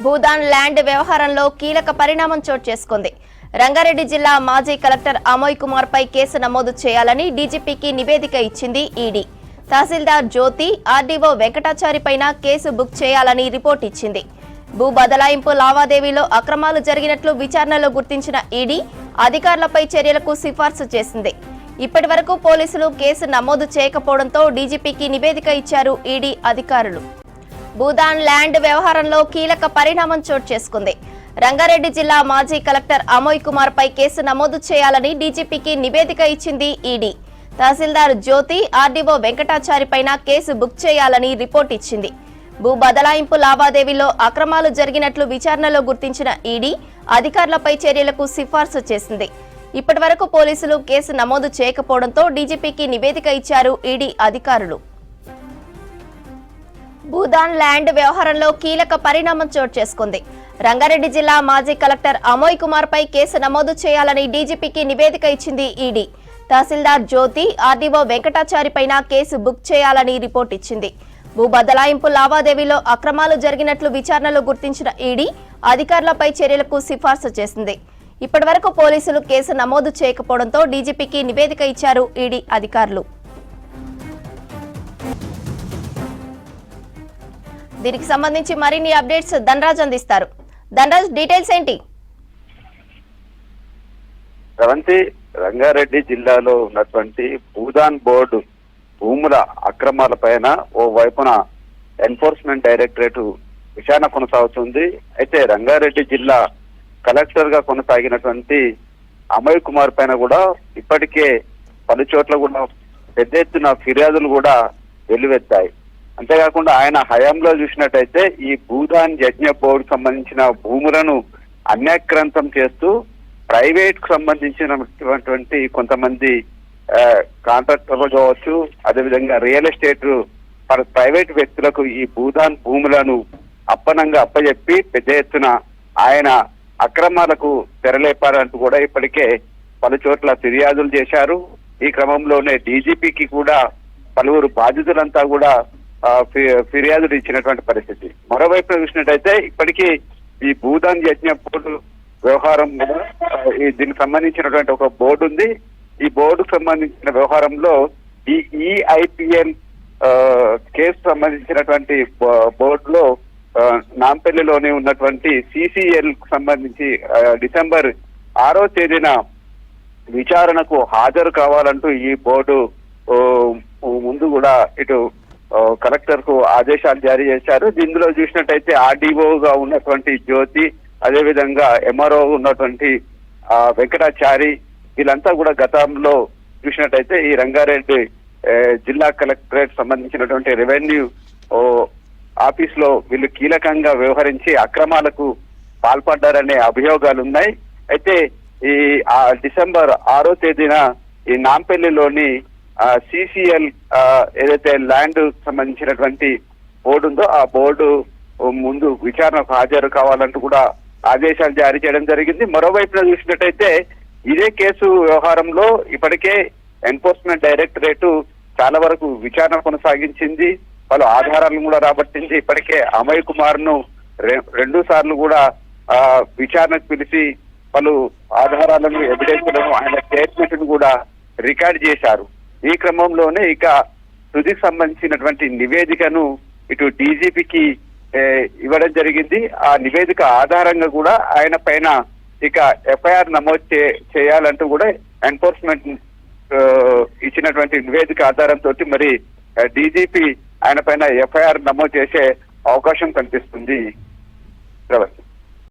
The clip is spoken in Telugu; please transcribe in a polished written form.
భూదాన్ ల్యాండ్ వ్యవహారంలో కీలక పరిణామం చోటు చేసుకుంది. రంగారెడ్డి జిల్లా మాజీ కలెక్టర్ అమోయ్ కుమార్ పై కేసు నమోదు చేయాలని డీజీపీకి నివేదిక ఇచ్చింది ఈడీ. తహసీల్దార్ జ్యోతి, ఆర్డీఓ వెంకటాచారి పైన కేసు బుక్ చేయాలని రిపోర్ట్ ఇచ్చింది. భూ బదలాయింపు లావాదేవీలో అక్రమాలు జరిగినట్లు విచారణలో గుర్తించిన ఈడీ అధికారులపై చర్యలకు సిఫార్సు చేసింది. ఇప్పటి వరకు పోలీసులు కేసు నమోదు చేయకపోవడంతో డీజీపీకి నివేదిక ఇచ్చారు ఈడీ అధికారులు. భూదాన్ ల్యాండ్ వ్యవహారంలో కీలక పరిణామం చోటు చేసుకుంది. రంగారెడ్డి జిల్లా మాజీ కలెక్టర్ అమోయ్ కుమార్ పై కేసు నమోదు చేయాలని డీజీపీకి నివేదిక ఇచ్చింది ఈడీ. తహసీల్దార్ జ్యోతి, ఆర్డీఓ వెంకటాచారి పైన కేసు బుక్ చేయాలని రిపోర్ట్ ఇచ్చింది. భూ బదలాయింపు లావాదేవీలో అక్రమాలు జరిగినట్లు విచారణలో గుర్తించిన ఈడీ అధికారులపై చర్యలకు సిఫార్సు చేసింది. ఇప్పటి వరకు పోలీసులు కేసు నమోదు చేయకపోవడంతో డీజీపీకి నివేదిక ఇచ్చారు ఈడీ అధికారులు. భూదాన్ ల్యాండ్ వ్యవహారంలో కీలక పరిణామం చోటు చేసుకుంది. రంగారెడ్డి జిల్లా మాజీ కలెక్టర్ అమోయ్ కుమార్ పై కేసు నమోదు చేయాలని డీజీపీకి నివేదిక ఇచ్చింది ఈడీ. తహసీల్దార్ జ్యోతి, ఆర్డీఓ వెంకటాచారి పైన కేసు బుక్ చేయాలని రిపోర్ట్ ఇచ్చింది. భూ బదలాయింపు లావాదేవీలో అక్రమాలు జరిగినట్లు విచారణలో గుర్తించిన ఈడీ అధికారులపై చర్యలకు సిఫార్సు చేసింది. ఇప్పటి వరకు పోలీసులు కేసు నమోదు చేయకపోవడంతో డీజీపీకి నివేదిక ఇచ్చారు ఈడీ అధికారులు. దీనికి సంబంధించి మరిన్ని అప్డేట్స్ ధనరాజ్ అందిస్తారు. ధనరాజ్, డీటెయిల్స్ ఏంటి? రవంతి, రంగారెడ్డి జిల్లాలో ఉన్నటువంటి భూదాన్ బోర్డు భూముల అక్రమాల పైన ఓ వైపున ఎన్ఫోర్స్మెంట్ డైరెక్టరేట్ విచారణ కొనసాగుతుంది. అయితే రంగారెడ్డి జిల్లా కలెక్టర్ గా కొనసాగినటువంటి అమోయ్ కుమార్ పైన కూడా ఇప్పటికే పలు చోట్ల కూడా పెద్ద ఎత్తున ఫిర్యాదులు కూడా వెల్లువెత్తాయి. అంతేకాకుండా ఆయన హయాంలో చూసినట్టయితే ఈ భూదాన్ యజ్ఞ బోర్డు సంబంధించిన భూములను అన్యాక్రాంతం చేస్తూ ప్రైవేట్ కు సంబంధించినటువంటి కొంతమంది కాంట్రాక్టర్లు కావచ్చు, అదేవిధంగా రియల్ ఎస్టేట్ ప్రైవేట్ వ్యక్తులకు ఈ భూదాన్ భూములను అప్పనంగా అప్పచెప్పి పెద్ద ఎత్తున ఆయన అక్రమాలకు తెరలేపారంటూ కూడా ఇప్పటికే పలు చోట్ల ఫిర్యాదులు చేశారు. ఈ క్రమంలోనే డీజీపీకి కూడా పలువురు బాధితులంతా కూడా ఫిర్యాదులు ఇచ్చినటువంటి పరిస్థితి. మరోవైపు చూసినట్టయితే ఇప్పటికీ ఈ భూదాన్ యజ్ఞ బోర్డు వ్యవహారం దీనికి సంబంధించినటువంటి ఒక బోర్డు ఉంది. ఈ బోర్డుకు సంబంధించిన వ్యవహారంలో ఈ ఈఐపిఎల్ కేసు సంబంధించినటువంటి బోర్డులో నాంపల్లిలోనే ఉన్నటువంటి సిసిఎల్ కు సంబంధించి డిసెంబర్ 6వ తేదీన విచారణకు హాజరు కావాలంటూ ఈ బోర్డు ముందు కూడా ఇటు కలెక్టర్ కు ఆదేశాలు జారీ చేశారు. ఇందులో చూసినట్టయితే ఆర్డీఓగా ఉన్నటువంటి జ్యోతి, అదేవిధంగా ఎంఆర్ఓ ఉన్నటువంటి వెంకటాచారి, వీళ్ళంతా కూడా గతంలో చూసినట్టయితే ఈ రంగారెడ్డి జిల్లా కలెక్టరేట్ సంబంధించినటువంటి రెవెన్యూ ఆఫీస్ లో వీళ్ళు కీలకంగా వ్యవహరించి అక్రమాలకు పాల్పడ్డారనే అభియోగాలు ఉన్నాయి. అయితే ఈ డిసెంబర్ 6వ తేదీన ఈ నాంపల్లిలోని సిసిఎల్ ఏదైతే ల్యాండ్ సంబంధించినటువంటి బోర్డు ఉందో ఆ బోర్డు ముందు విచారణకు హాజరు కావాలంటూ కూడా ఆదేశాలు జారీ చేయడం జరిగింది. మరోవైపున చూసినట్టయితే ఇదే కేసు వ్యవహారంలో ఇప్పటికే ఎన్ఫోర్స్మెంట్ డైరెక్టరేట్ చాలా వరకు విచారణ కొనసాగించింది. పలు ఆధారాలను కూడా రాబట్టింది. ఇప్పటికే అమోయ్ కుమార్ ను 2 సార్లు కూడా విచారణకు పిలిచి పలు ఆధారాలను, ఎవిడెన్స్లను, ఆయన స్టేట్మెంట్ ను కూడా రికార్డ్ చేశారు. ఈ క్రమంలోనే ఇక తుదికి సంబంధించినటువంటి నివేదికను ఇటు డీజీపీకి ఇవ్వడం జరిగింది. ఆ నివేదిక ఆధారంగా కూడా ఆయన పైన ఇక ఎఫ్ఐఆర్ నమోదు చేయాలంటూ కూడా ఎన్ఫోర్స్మెంట్ ఇచ్చినటువంటి నివేదిక ఆధారంతో మరి డీజీపీ ఆయన పైన ఎఫ్ఐఆర్ నమోదు చేసే అవకాశం కనిపిస్తుంది.